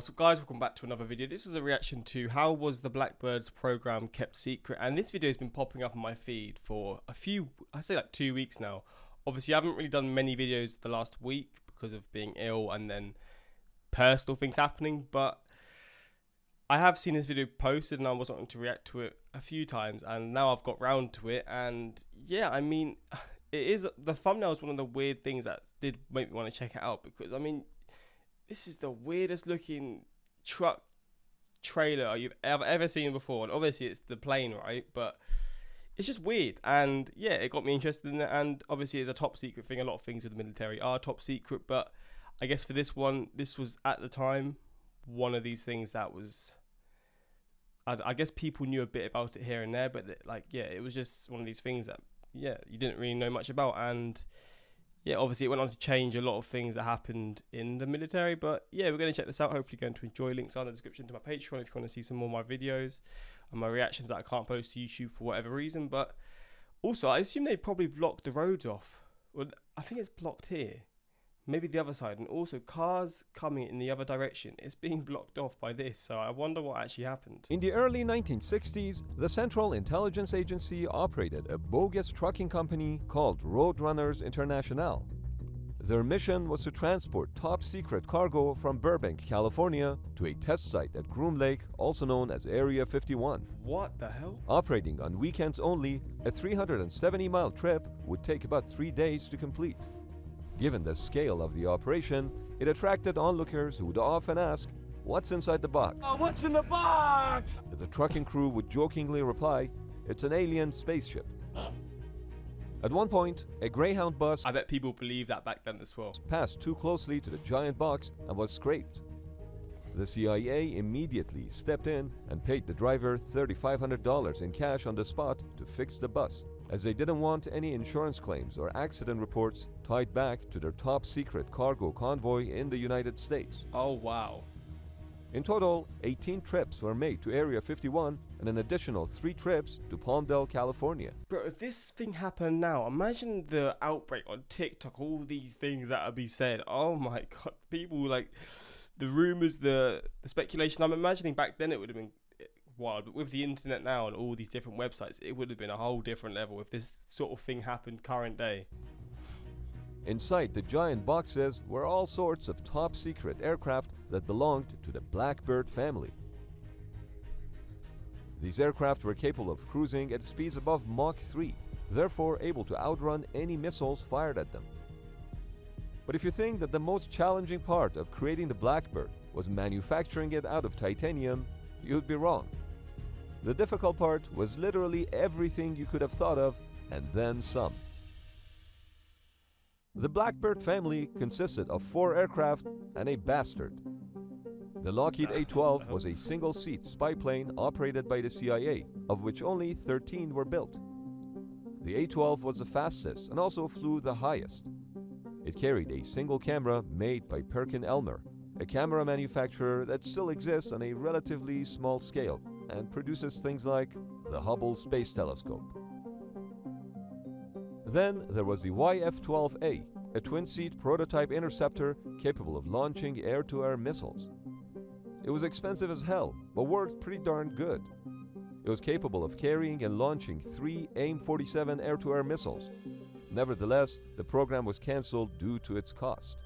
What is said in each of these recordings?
So guys, welcome back to another video. This is a reaction to how was the Blackbirds program kept secret, and this video has been popping up on my feed for a few, I'd say like 2 weeks now. Obviously I haven't really done many videos the last week because of being ill and then personal things happening, but I have seen this video posted and I was wanting to react to it a few times, and now I've got round to it. And yeah, I mean, it is, the thumbnail is one of the weird things that did make me want to check it out, because I mean, this is the weirdest looking truck trailer you've ever seen before. And obviously it's the plane, right? But it's just weird. And yeah, it got me interested in it. And obviously it's a top secret thing. A lot of things with the military are top secret. But I guess for this one, this was at the time one of these things that was, I guess people knew a bit about it here and there. But like, yeah, it was just one of these things that, yeah, you didn't really know much about. And yeah, obviously it went on to change a lot of things that happened in the military. But yeah, we're going to check this out. Hopefully you're going to enjoy. Links are in the description to my Patreon if you want to see some more of my videos and my reactions that I can't post to YouTube for whatever reason. But also, I assume they probably blocked the roads off. Well, I think it's blocked here. Maybe the other side. And also, cars coming in the other direction, it's being blocked off by this. So I wonder what actually happened. In the early 1960s, the Central Intelligence Agency operated a bogus trucking company called Roadrunners International. Their mission was to transport top-secret cargo from Burbank, California, to a test site at Groom Lake, also known as Area 51. What the hell? Operating on weekends only, a 370-mile trip would take about 3 days to complete. Given the scale of the operation, it attracted onlookers who would often ask, "What's inside the box?" Oh, what's in the box? The trucking crew would jokingly reply, "It's an alien spaceship." At one point, a Greyhound bus I bet people believe that back then as well. passed too closely to the giant box and was scraped. The CIA immediately stepped in and paid the driver $3,500 in cash on the spot to fix the bus, as they didn't want any insurance claims or accident reports tied back to their top-secret cargo convoy in the United States. Oh, wow. In total, 18 trips were made to Area 51 and an additional 3 trips to Palmdale, California. Bro, if this thing happened now, imagine the outbreak on TikTok, all these things that would be said. Oh my God, people like, the rumors, the speculation. I'm imagining back then it would have been wild, but with the internet now and all these different websites, it would have been a whole different level if this sort of thing happened current day. Inside the giant boxes were all sorts of top-secret aircraft that belonged to the Blackbird family. These aircraft were capable of cruising at speeds above Mach 3, therefore able to outrun any missiles fired at them. But if you think that the most challenging part of creating the Blackbird was manufacturing it out of titanium, you'd be wrong. The difficult part was literally everything you could have thought of, and then some. The Blackbird family consisted of 4 aircraft and a bastard. The Lockheed A-12 was a single-seat spy plane operated by the CIA, of which only 13 were built. The A-12 was the fastest and also flew the highest. It carried a single camera made by Perkin-Elmer, a camera manufacturer that still exists on a relatively small scale and produces things like the Hubble Space Telescope. Then there was the YF-12A, a twin-seat prototype interceptor capable of launching air-to-air missiles. It was expensive as hell, but worked pretty darn good. It was capable of carrying and launching 3 AIM-47 air-to-air missiles. Nevertheless, the program was cancelled due to its cost.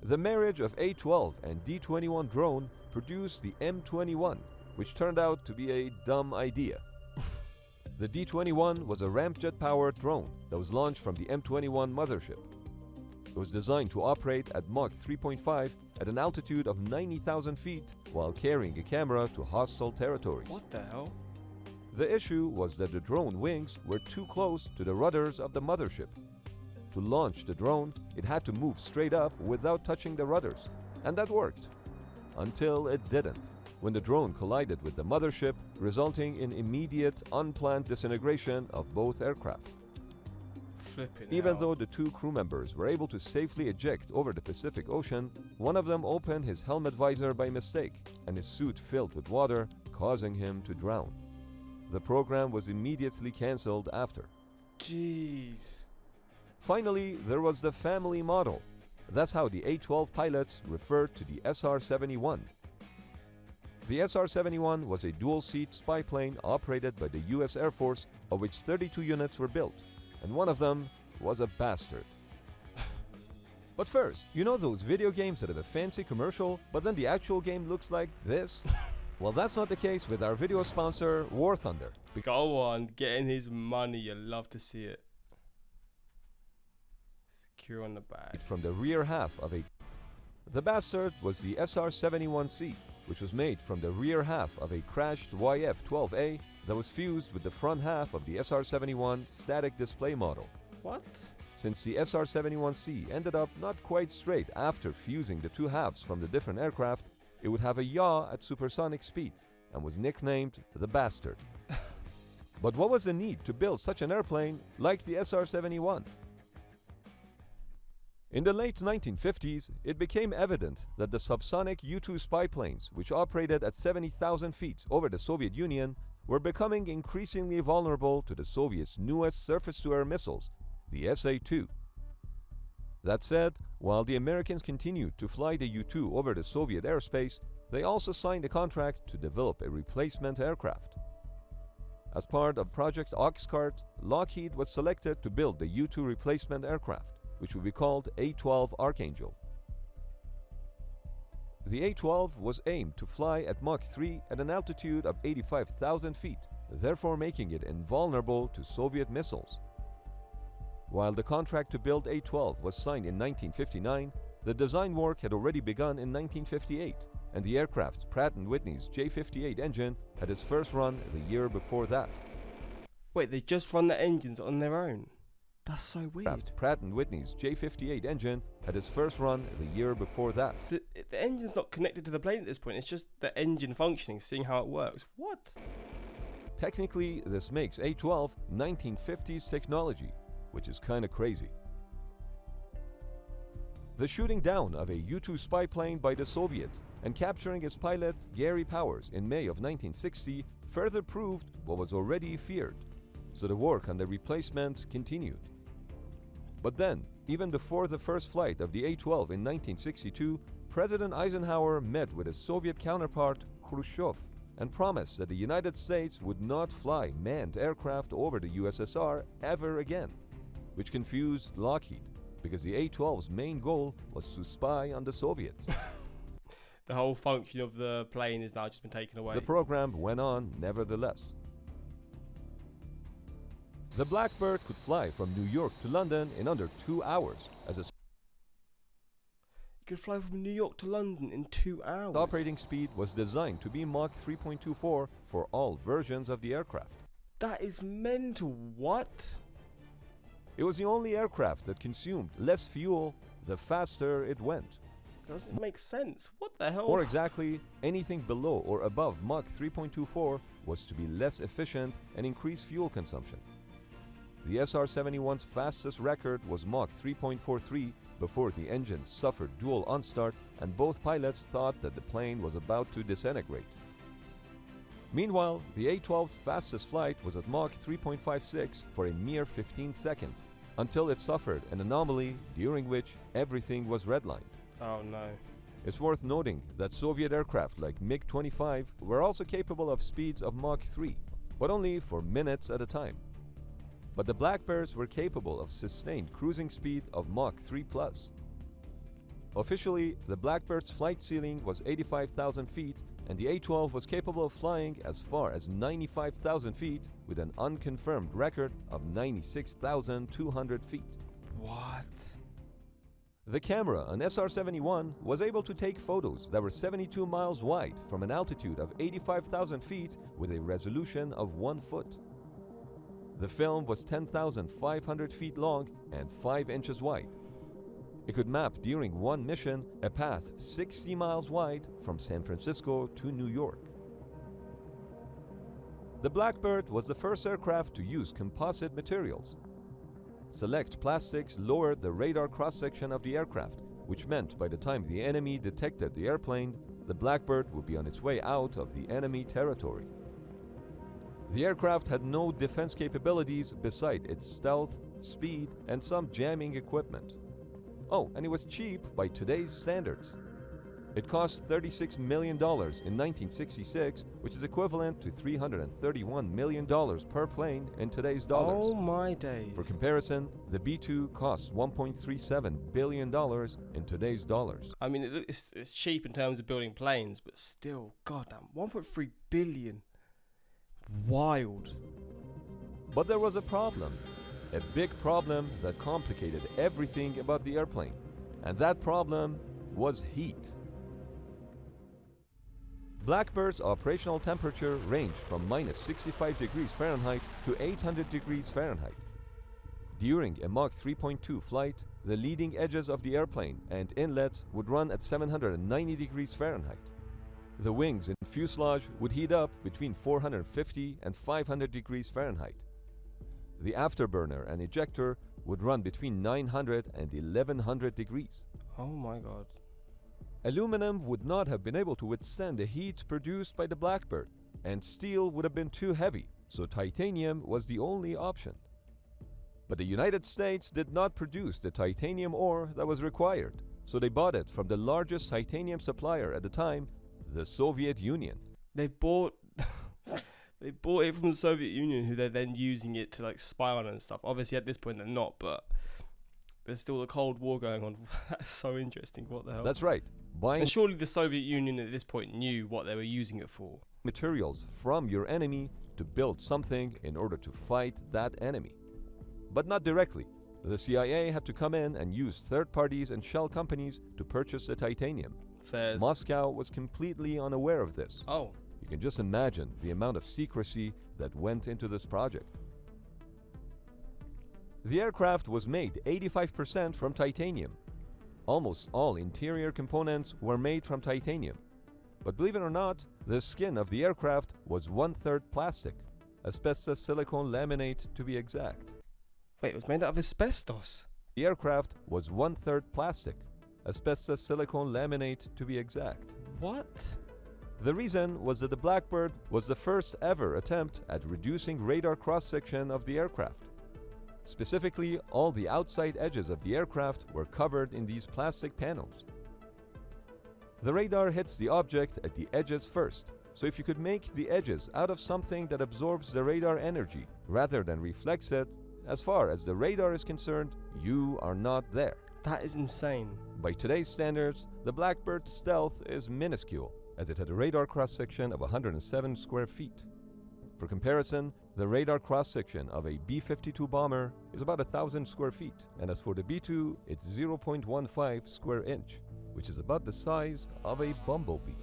The marriage of A-12 and D-21 drone produced the M-21, which turned out to be a dumb idea. The D-21 was a ramjet-powered drone that was launched from the M-21 mothership. It was designed to operate at Mach 3.5 at an altitude of 90,000 feet while carrying a camera to hostile territories. What the hell? The issue was that the drone wings were too close to the rudders of the mothership. To launch the drone, it had to move straight up without touching the rudders, and that worked. Until it didn't, when the drone collided with the mothership, resulting in immediate, unplanned disintegration of both aircraft. Even though the 2 crew members were able to safely eject over the Pacific Ocean, one of them opened his helmet visor by mistake, and his suit filled with water, causing him to drown. The program was immediately cancelled after. Jeez. Finally, there was the family model, That's how the A-12 pilots referred to the SR-71. The SR-71 was a dual-seat spy plane operated by the US Air Force, of which 32 units were built, and one of them was a bastard. But first, you know those video games that have a fancy commercial, but then the actual game looks like this? Well, that's not the case with our video sponsor, War Thunder. Go on, getting his money. You love to see it. Secure on the back. From the rear half of a... The bastard was the SR-71C, which was made from the rear half of a crashed YF-12A that was fused with the front half of the SR-71 static display model. What? Since the SR-71C ended up not quite straight after fusing the two halves from the different aircraft, it would have a yaw at supersonic speed and was nicknamed the Bastard. But what was the need to build such an airplane like the SR-71? In the late 1950s, it became evident that the subsonic U-2 spy planes, which operated at 70,000 feet over the Soviet Union, were becoming increasingly vulnerable to the Soviets' newest surface-to-air missiles, the SA-2. That said, while the Americans continued to fly the U-2 over the Soviet airspace, they also signed a contract to develop a replacement aircraft. As part of Project Oxcart, Lockheed was selected to build the U-2 replacement aircraft, which would be called A-12 Archangel. The A-12 was aimed to fly at Mach 3 at an altitude of 85,000 feet, therefore making it invulnerable to Soviet missiles. While the contract to build A-12 was signed in 1959, the design work had already begun in 1958, and the aircraft's Pratt & Whitney's J58 engine had its first run the year before that. Wait, they just run the engines on their own? That's so weird. Pratt & Whitney's J58 engine had its first run the year before that. So the engine's not connected to the plane at this point, it's just the engine functioning, seeing how it works. What? Technically, this makes A-12 1950s technology, which is kinda crazy. The shooting down of a U-2 spy plane by the Soviets and capturing its pilot Gary Powers in May of 1960 further proved what was already feared, so the work on the replacement continued. But then, even before the first flight of the A-12 in 1962, President Eisenhower met with his Soviet counterpart Khrushchev and promised that the United States would not fly manned aircraft over the USSR ever again, which confused Lockheed, because the A-12's main goal was to spy on the Soviets. The whole function of the plane has now just been taken away. The program went on nevertheless. The Blackbird could fly from New York to London in under 2 hours, as its You could fly from New York to London in 2 hours. operating speed was designed to be Mach 3.24 for all versions of the aircraft. That is mental. What? It was the only aircraft that consumed less fuel the faster it went. Doesn't make sense. What the hell? Or exactly, anything below or above Mach 3.24 was to be less efficient and increase fuel consumption. The SR-71's fastest record was Mach 3.43 before the engine suffered dual onstart and both pilots thought that the plane was about to disintegrate. Meanwhile, the A-12's fastest flight was at Mach 3.56 for a mere 15 seconds, until it suffered an anomaly during which everything was redlined. Oh no. It's worth noting that Soviet aircraft like MiG-25 were also capable of speeds of Mach 3, but only for minutes at a time. But the Blackbirds were capable of sustained cruising speed of Mach 3+. Officially, the Blackbird's flight ceiling was 85,000 feet, and the A-12 was capable of flying as far as 95,000 feet with an unconfirmed record of 96,200 feet. What? The camera on SR-71 was able to take photos that were 72 miles wide from an altitude of 85,000 feet with a resolution of 1 foot. The film was 10,500 feet long and 5 inches wide. It could map during one mission a path 60 miles wide from San Francisco to New York. The Blackbird was the first aircraft to use composite materials. Select plastics lowered the radar cross-section of the aircraft, which meant by the time the enemy detected the airplane, the Blackbird would be on its way out of the enemy territory. The aircraft had no defense capabilities beside its stealth, speed, and some jamming equipment. Oh, and it was cheap by today's standards. It cost $36 million in 1966, which is equivalent to $331 million per plane in today's dollars. Oh my days. For comparison, the B-2 costs $1.37 billion in today's dollars. I mean, it's cheap in terms of building planes, but still, goddamn, 1.3 billion. Wild. But there was a problem. A big problem that complicated everything about the airplane. And that problem was heat. Blackbird's operational temperature ranged from minus 65 degrees Fahrenheit to 800 degrees Fahrenheit. During a Mach 3.2 flight, the leading edges of the airplane and inlets would run at 790 degrees Fahrenheit. The wings and fuselage would heat up between 450 and 500 degrees Fahrenheit. The afterburner and ejector would run between 900 and 1100 degrees. Oh my god. Aluminum would not have been able to withstand the heat produced by the Blackbird, and steel would have been too heavy, so titanium was the only option. But the United States did not produce the titanium ore that was required, so they bought it from the largest titanium supplier at the time, the Soviet Union. They bought they bought it from the Soviet Union, who they're then using it to like spy on and stuff. Obviously at this point they're not, but there's still the Cold War going on. That's so interesting. What the hell? That's right. Buying And surely the Soviet Union at this point knew what they were using it for. materials from your enemy to build something in order to fight that enemy. But not directly. The CIA had to come in and use third parties and shell companies to purchase the titanium. Fairs. Moscow was completely unaware of this. Oh. You can just imagine the amount of secrecy that went into this project. The aircraft was made 85% from titanium. Almost all interior components were made from titanium. But believe it or not, the skin of the aircraft was 1/3 plastic, asbestos silicone laminate to be exact. Wait, it was made out of asbestos. The aircraft was 1/3 plastic, asbestos silicone laminate to be exact. What? The reason was that the Blackbird was the first ever attempt at reducing radar cross-section of the aircraft. Specifically, all the outside edges of the aircraft were covered in these plastic panels. The radar hits the object at the edges first, so if you could make the edges out of something that absorbs the radar energy rather than reflects it, as far as the radar is concerned, you are not there. That is insane. By today's standards, the Blackbird's stealth is minuscule, as it had a radar cross-section of 107 square feet. For comparison, the radar cross-section of a B-52 bomber is about 1,000 square feet, and as for the B-2, it's 0.15 square inch, which is about the size of a bumblebee.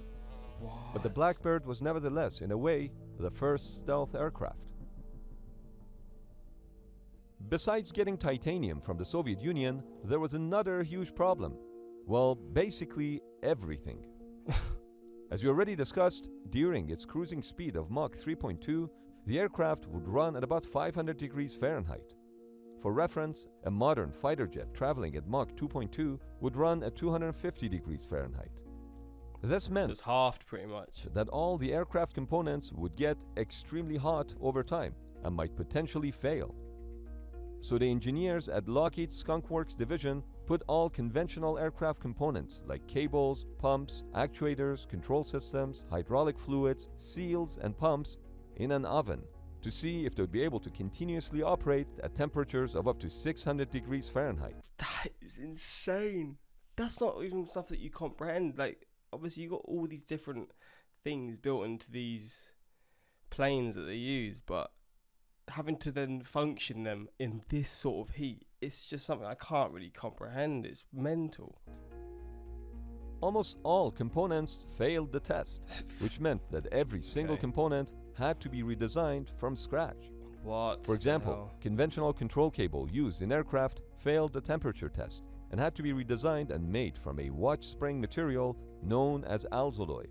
What? But the Blackbird was nevertheless, in a way, the first stealth aircraft. Besides getting titanium from the Soviet Union, there was another huge problem. Well, basically everything. As we already discussed, during its cruising speed of Mach 3.2, the aircraft would run at about 500 degrees Fahrenheit. For reference, a modern fighter jet traveling at Mach 2.2 would run at 250 degrees Fahrenheit. This So meant it's halved pretty much. that all the aircraft components would get extremely hot over time and might potentially fail. So the engineers at Lockheed's Skunk Works division put all conventional aircraft components like cables, pumps, actuators, control systems, hydraulic fluids, seals, and pumps in an oven to see if they would be able to continuously operate at temperatures of up to 600 degrees Fahrenheit. That is insane. That's not even stuff that you comprehend. Like, obviously, you got all these different things built into these planes that they use, but having to then function them in this sort of heat, it's just something I can't really comprehend. It's mental. Almost all components failed the test, which meant that every single Okay. component had to be redesigned from scratch. What? For example, the hell? conventional control cable used in aircraft failed the temperature test and had to be redesigned and made from a watch spring material known as alloy.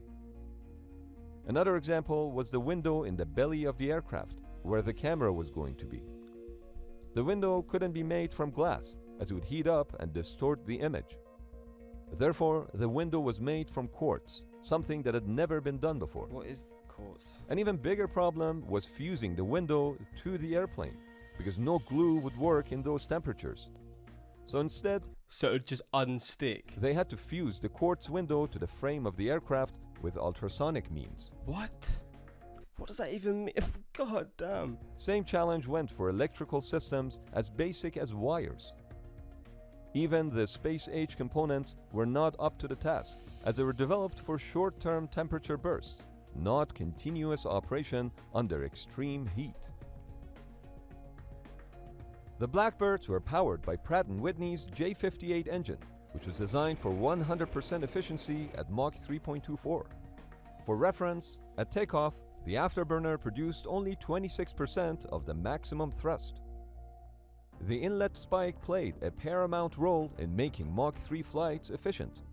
Another example was the window in the belly of the aircraft, where the camera was going to be. The window couldn't be made from glass, as it would heat up and distort the image. Therefore, the window was made from quartz, something that had never been done before. What is quartz? An even bigger problem was fusing the window to the airplane, because no glue would work in those temperatures. So instead, So it would just unstick. they had to fuse the quartz window to the frame of the aircraft with ultrasonic means. What? What does that even mean? God damn. Same challenge went for electrical systems as basic as wires. Even the space-age components were not up to the task, as they were developed for short-term temperature bursts, not continuous operation under extreme heat. The Blackbirds were powered by Pratt & Whitney's J58 engine, which was designed for 100% efficiency at Mach 3.24. For reference, at takeoff, the afterburner produced only 26% of the maximum thrust. The inlet spike played a paramount role in making Mach 3 flights efficient.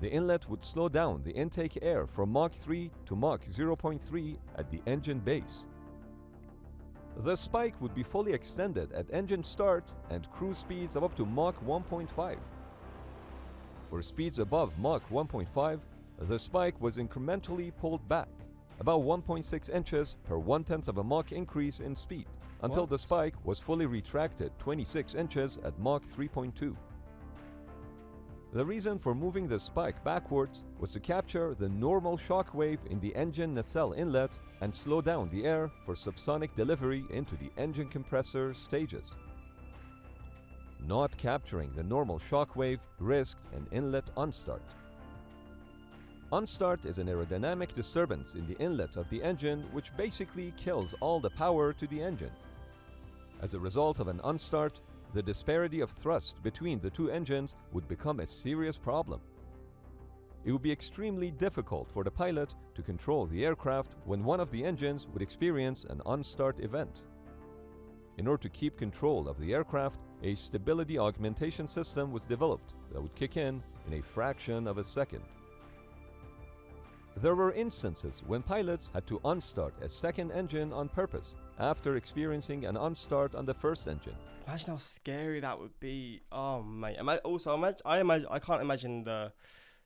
The inlet would slow down the intake air from Mach 3 to Mach 0.3 at the engine base. The spike would be fully extended at engine start and cruise speeds of up to Mach 1.5. For speeds above Mach 1.5, the spike was incrementally pulled back, about 1.6 inches per 1/10 of a Mach increase in speed, until the spike was fully retracted 26 inches at Mach 3.2. The reason for moving the spike backwards was to capture the normal shock wave in the engine nacelle inlet and slow down the air for subsonic delivery into the engine compressor stages. Not capturing the normal shock wave risked an inlet unstart. Unstart is an aerodynamic disturbance in the inlet of the engine which basically kills all the power to the engine. As a result of an unstart, the disparity of thrust between the two engines would become a serious problem. It would be extremely difficult for the pilot to control the aircraft when one of the engines would experience an unstart event. In order to keep control of the aircraft, a stability augmentation system was developed that would kick in a fraction of a second. There were instances when pilots had to unstart a second engine on purpose after experiencing an unstart on the first engine. Imagine how scary that would be. Oh mate. I can't imagine the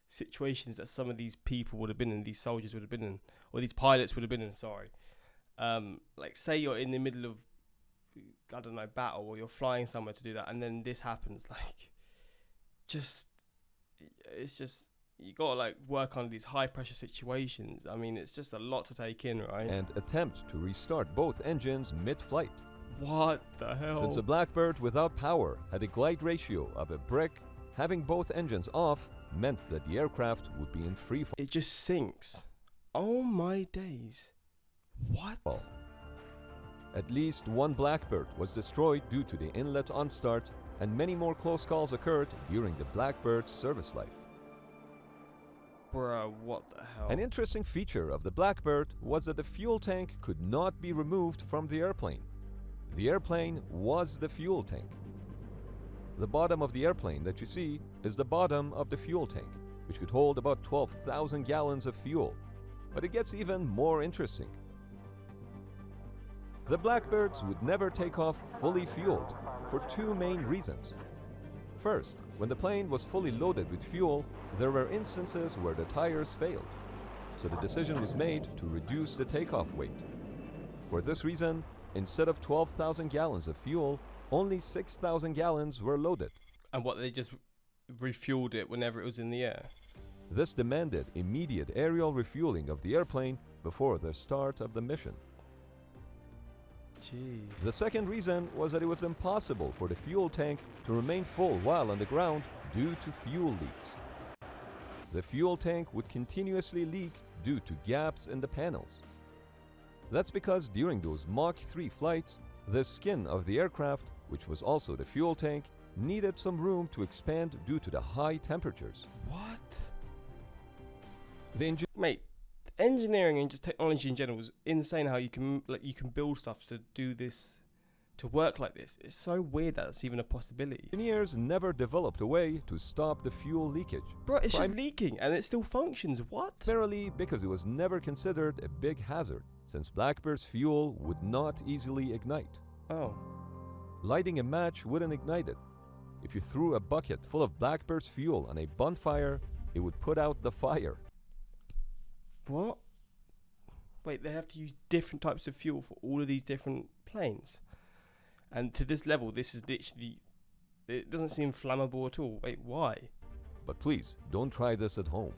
situations that some of these people would have been in, these soldiers would have been in, or these pilots would have been in. Sorry. Like say you're in the middle of, I don't know, battle, or you're flying somewhere to do that, and then this happens. Like, it's just. You gotta like work on these high pressure situations. I mean, it's just a lot to take in, right? And attempt to restart both engines mid-flight. What the hell? Since a Blackbird without power had a glide ratio of a brick, having both engines off meant that the aircraft would be in free fall. It just sinks. Oh my days. What? At least one Blackbird was destroyed due to the inlet unstart, and many more close calls occurred during the Blackbird's service life. Bruh, what the hell? An interesting feature of the Blackbird was that the fuel tank could not be removed from the airplane. The airplane was the fuel tank. The bottom of the airplane that you see is the bottom of the fuel tank, which could hold about 12,000 gallons of fuel. But it gets even more interesting. The Blackbirds would never take off fully fueled for two main reasons. First, when the plane was fully loaded with fuel, there were instances where the tires failed, so the decision was made to reduce the takeoff weight. For this reason, instead of 12,000 gallons of fuel, only 6,000 gallons were loaded. And what, they just refueled it whenever it was in the air? This demanded immediate aerial refueling of the airplane before the start of the mission. Jeez. The second reason was that it was impossible for the fuel tank to remain full while on the ground due to fuel leaks. The fuel tank would continuously leak due to gaps in the panels. That's because during those Mach 3 flights, the skin of the aircraft, which was also the fuel tank, needed some room to expand due to the high temperatures. What? The Mate, engineering and just technology in general is insane. How you can build stuff to do this, to work like this. It's so weird that it's even a possibility. engineers never developed a way to stop the fuel leakage. Bro, it's just leaking and it still functions. What? Primarily because it was never considered a big hazard, since Blackbird's fuel would not easily ignite. Oh. Lighting a match wouldn't ignite it. If you threw a bucket full of Blackbird's fuel on a bonfire, it would put out the fire. What? Wait, they have to use different types of fuel for all of these different planes. And to this level, this is literally, It doesn't seem flammable at all. Wait, why? But please, don't try this at home.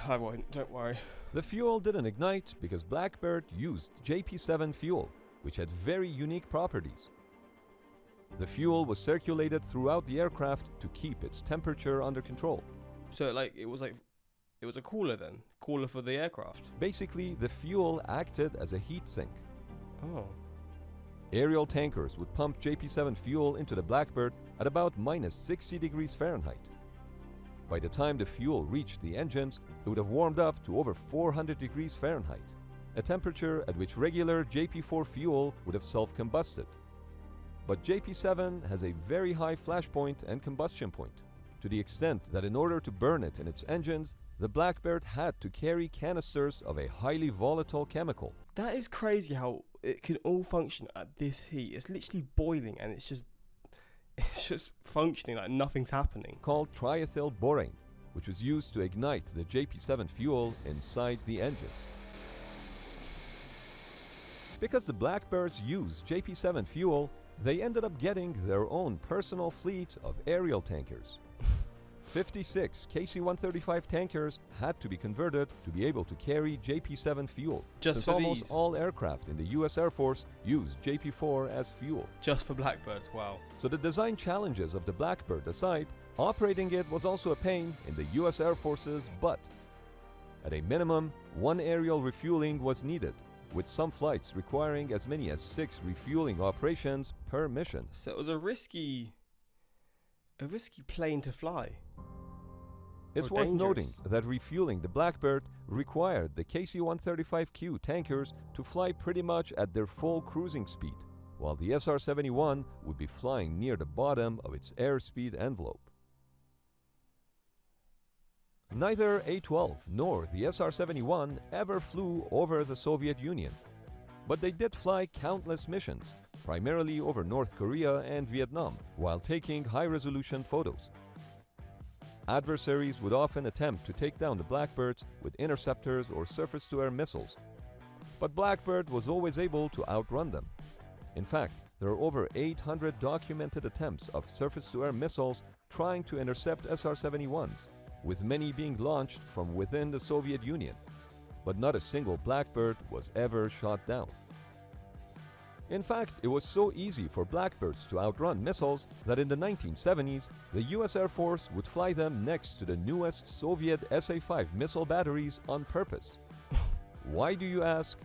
I won't, don't worry. The fuel didn't ignite because Blackbird used JP7 fuel, which had very unique properties. The fuel was circulated throughout the aircraft to keep its temperature under control. So it was a cooler then? Cooler for the aircraft? Basically, the fuel acted as a heat sink. Oh. Aerial tankers would pump JP7 fuel into the Blackbird at about minus 60 degrees Fahrenheit. By the time the fuel reached the engines, it would have warmed up to over 400 degrees Fahrenheit, a temperature at which regular JP4 fuel would have self-combusted. But JP7 has a very high flash point and combustion point, to the extent that in order to burn it in its engines, the Blackbird had to carry canisters of a highly volatile chemical. That is crazy how it can all function at this heat. It's literally boiling and it's just functioning like nothing's happening. Called triethyl borane, which was used to ignite the JP7 fuel inside the engines. Because the Blackbirds used JP7 fuel, they ended up getting their own personal fleet of aerial tankers. 56 KC-135 tankers had to be converted to be able to carry JP7 fuel. Just since for almost these? all aircraft in the US Air Force use JP4 as fuel. Just for Blackbirds, wow. So the design challenges of the Blackbird aside, operating it was also a pain in the US Air Force's butt. At a minimum, 1 aerial refueling was needed, with some flights requiring as many as 6 refueling operations per mission. So it was a risky plane to fly. It's Or worth dangerous. noting that refueling the Blackbird required the KC-135Q tankers to fly pretty much at their full cruising speed, while the SR-71 would be flying near the bottom of its airspeed envelope. Neither A-12 nor the SR-71 ever flew over the Soviet Union, but they did fly countless missions, primarily over North Korea and Vietnam, while taking high-resolution photos. Adversaries would often attempt to take down the Blackbirds with interceptors or surface-to-air missiles, but Blackbird was always able to outrun them. In fact, there are over 800 documented attempts of surface-to-air missiles trying to intercept SR-71s, with many being launched from within the Soviet Union, but not a single Blackbird was ever shot down. In fact, it was so easy for Blackbirds to outrun missiles that in the 1970s, the US Air Force would fly them next to the newest Soviet SA-5 missile batteries on purpose. Why, do you ask?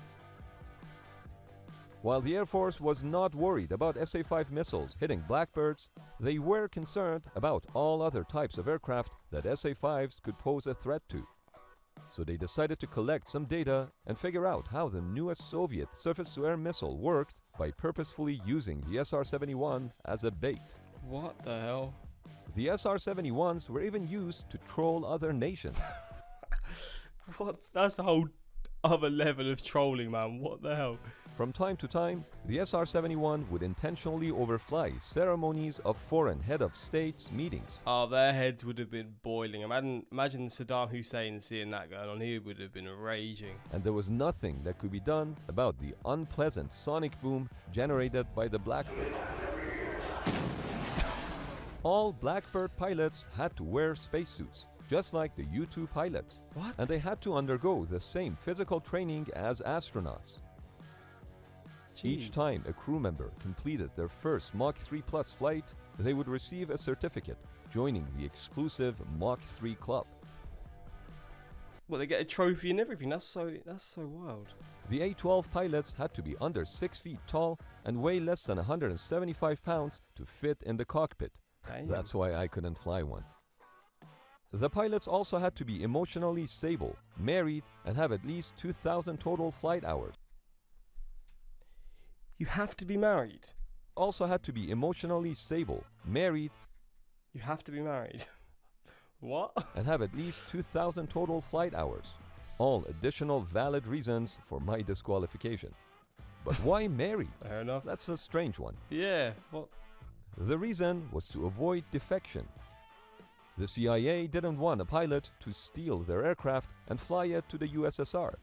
While the Air Force was not worried about SA-5 missiles hitting Blackbirds, they were concerned about all other types of aircraft that SA-5s could pose a threat to. So they decided to collect some data and figure out how the newest Soviet surface-to-air missile worked by purposefully using the SR-71 as a bait. What the hell? The SR-71s were even used to troll other nations. What? That's a whole other level of trolling, man. What the hell? From time to time, the SR-71 would intentionally overfly ceremonies of foreign head of states meetings. Oh, their heads would have been boiling. Imagine Saddam Hussein seeing that going on. He would have been raging. And there was nothing that could be done about the unpleasant sonic boom generated by the Blackbird. All Blackbird pilots had to wear spacesuits, just like the U-2 pilots. What? And they had to undergo the same physical training as astronauts. Each Jeez. time a crew member completed their first Mach 3 Plus flight, they would receive a certificate, joining the exclusive Mach 3 Club. Well, they get a trophy and everything. That's so wild. The A-12 pilots had to be under 6 feet tall and weigh less than 175 pounds to fit in the cockpit. Damn. That's why I couldn't fly one. The pilots also had to be emotionally stable, married, and have at least 2,000 total flight hours. You have to be married. Also had to be emotionally stable, married, You have to be married. What? and have at least 2,000 total flight hours. All additional valid reasons for my disqualification. But why married? Fair enough. That's a strange one. Yeah. What? The reason was to avoid defection. The CIA didn't want a pilot to steal their aircraft and fly it to the USSR.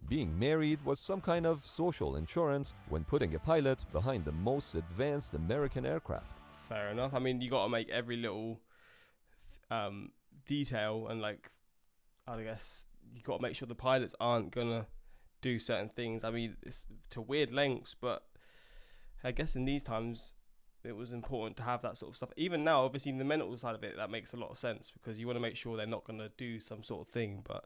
Being married was some kind of social insurance when putting a pilot behind the most advanced American aircraft. fair enough. I mean, you got to make every little detail, and like, I guess you got to make sure the pilots aren't gonna do certain things. I mean, it's to weird lengths, but I guess in these times it was important to have that sort of stuff. Even now, obviously, in the mental side of it, that makes a lot of sense because you want to make sure they're not gonna do some sort of thing. But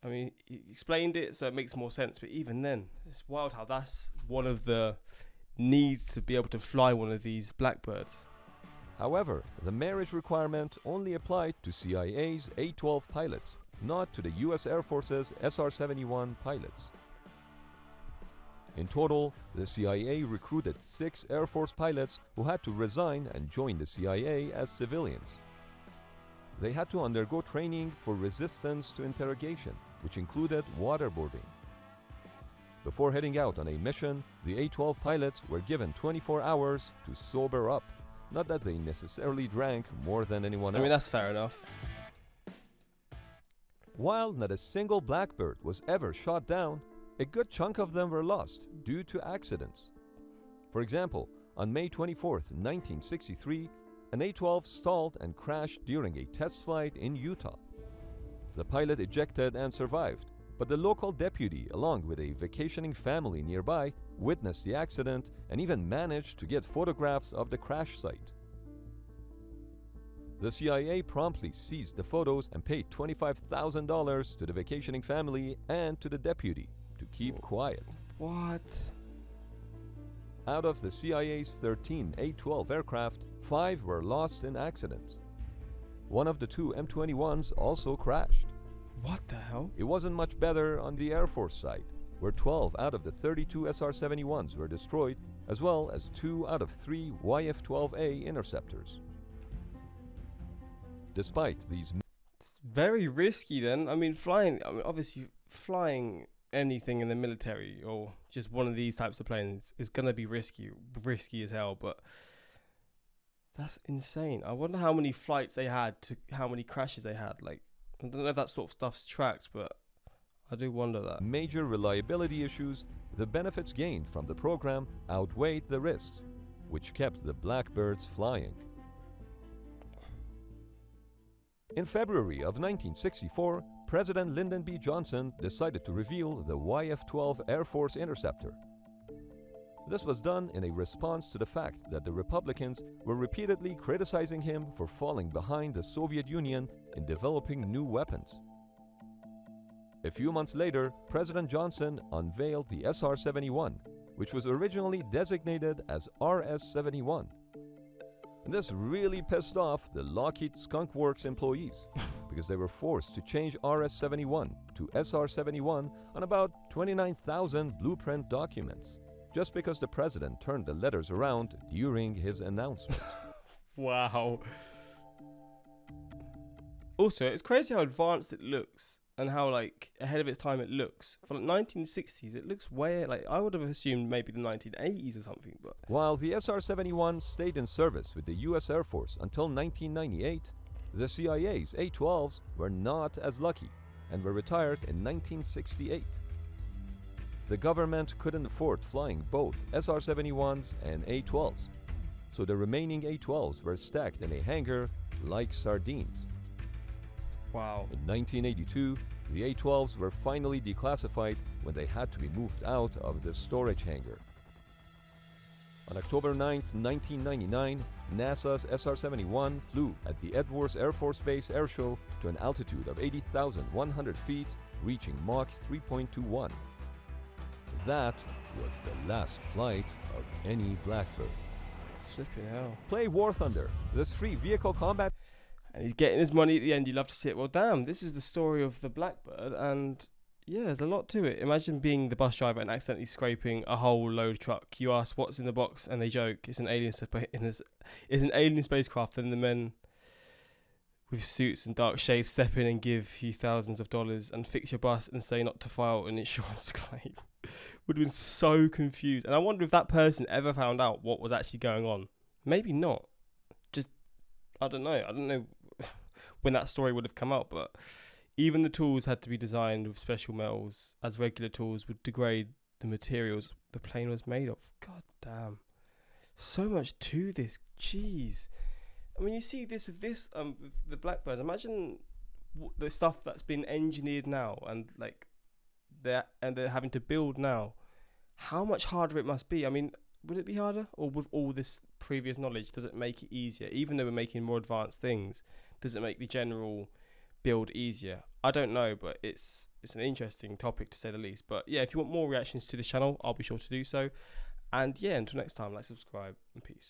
I mean, he explained it, so it makes more sense. But even then, it's wild how that's one of the needs to be able to fly one of these Blackbirds. However, the marriage requirement only applied to CIA's A-12 pilots, not to the US Air Force's SR-71 pilots. In total, the CIA recruited 6 Air Force pilots who had to resign and join the CIA as civilians. They had to undergo training for resistance to interrogation, which included waterboarding. Before heading out on a mission, the A-12 pilots were given 24 hours to sober up. Not that they necessarily drank more than anyone else. I mean, that's fair enough. While not a single Blackbird was ever shot down, a good chunk of them were lost due to accidents. For example, on May 24, 1963, an A-12 stalled and crashed during a test flight in Utah. The pilot ejected and survived, but the local deputy, along with a vacationing family nearby, witnessed the accident and even managed to get photographs of the crash site. The CIA promptly seized the photos and paid $25,000 to the vacationing family and to the deputy to keep quiet. What? Out of the CIA's 13 A-12 aircraft, 5 were lost in accidents. One of the 2 M21s also crashed. What the hell? It wasn't much better on the Air Force side, where 12 out of the 32 SR-71s were destroyed, as well as 2 out of 3 YF-12A interceptors. Despite these... It's very risky then. I mean, obviously flying anything in the military or just one of these types of planes is going to be risky as hell, but that's insane. I wonder how many flights they had to how many crashes they had. Like, I don't know if that sort of stuff's tracked, but I do wonder that. Major reliability issues, the benefits gained from the program outweighed the risks, which kept the Blackbirds flying. In February of 1964, President Lyndon B. Johnson decided to reveal the YF-12 Air Force Interceptor. This was done in a response to the fact that the Republicans were repeatedly criticizing him for falling behind the Soviet Union in developing new weapons. A few months later, President Johnson unveiled the SR-71, which was originally designated as RS-71. This really pissed off the Lockheed Skunk Works employees because they were forced to change RS-71 to SR-71 on about 29,000 blueprint documents, just because the president turned the letters around during his announcement. Wow. Also, it's crazy how advanced it looks and how like ahead of its time it looks. For like 1960s, it looks way like I would have assumed maybe the 1980s or something. But while the SR-71 stayed in service with the US Air Force until 1998, the CIA's A-12s were not as lucky and were retired in 1968. The government couldn't afford flying both SR-71s and A-12s, so the remaining A-12s were stacked in a hangar like sardines. wow. In 1982, the A-12s were finally declassified when they had to be moved out of the storage hangar. On October 9, 1999, NASA's SR-71 flew at the Edwards Air Force Base Air Show to an altitude of 80,100 feet, reaching Mach 3.21. That was the last flight of any Blackbird. Flipping hell. Play War Thunder, the 3-vehicle combat. And he's getting his money at the end. You love to see it. Well, damn, this is the story of the Blackbird, and yeah, there's a lot to it. Imagine being the bus driver and accidentally scraping a whole load truck. You ask what's in the box, and they joke it's an alien spacecraft. And the men with suits and dark shades step in and give you thousands of dollars and fix your bus and say not to file an insurance claim. Would have been so confused. And I wonder if that person ever found out what was actually going on. Maybe not. Just, I don't know when that story would have come out, but even the tools had to be designed with special metals, as regular tools would degrade the materials the plane was made of. God damn. So much to this. Jeez. I mean, you see this with the Blackbirds. Imagine the stuff that's been engineered now, and like they're having to build now. How much harder it must be. I mean, would it be harder, or with all this previous knowledge, does it make it easier? Even though we're making more advanced things, does it make the general build easier? I don't know, but it's an interesting topic to say the least. But yeah, if you want more reactions to this channel, I'll be sure to do so. And yeah, until next time, like, subscribe, and peace.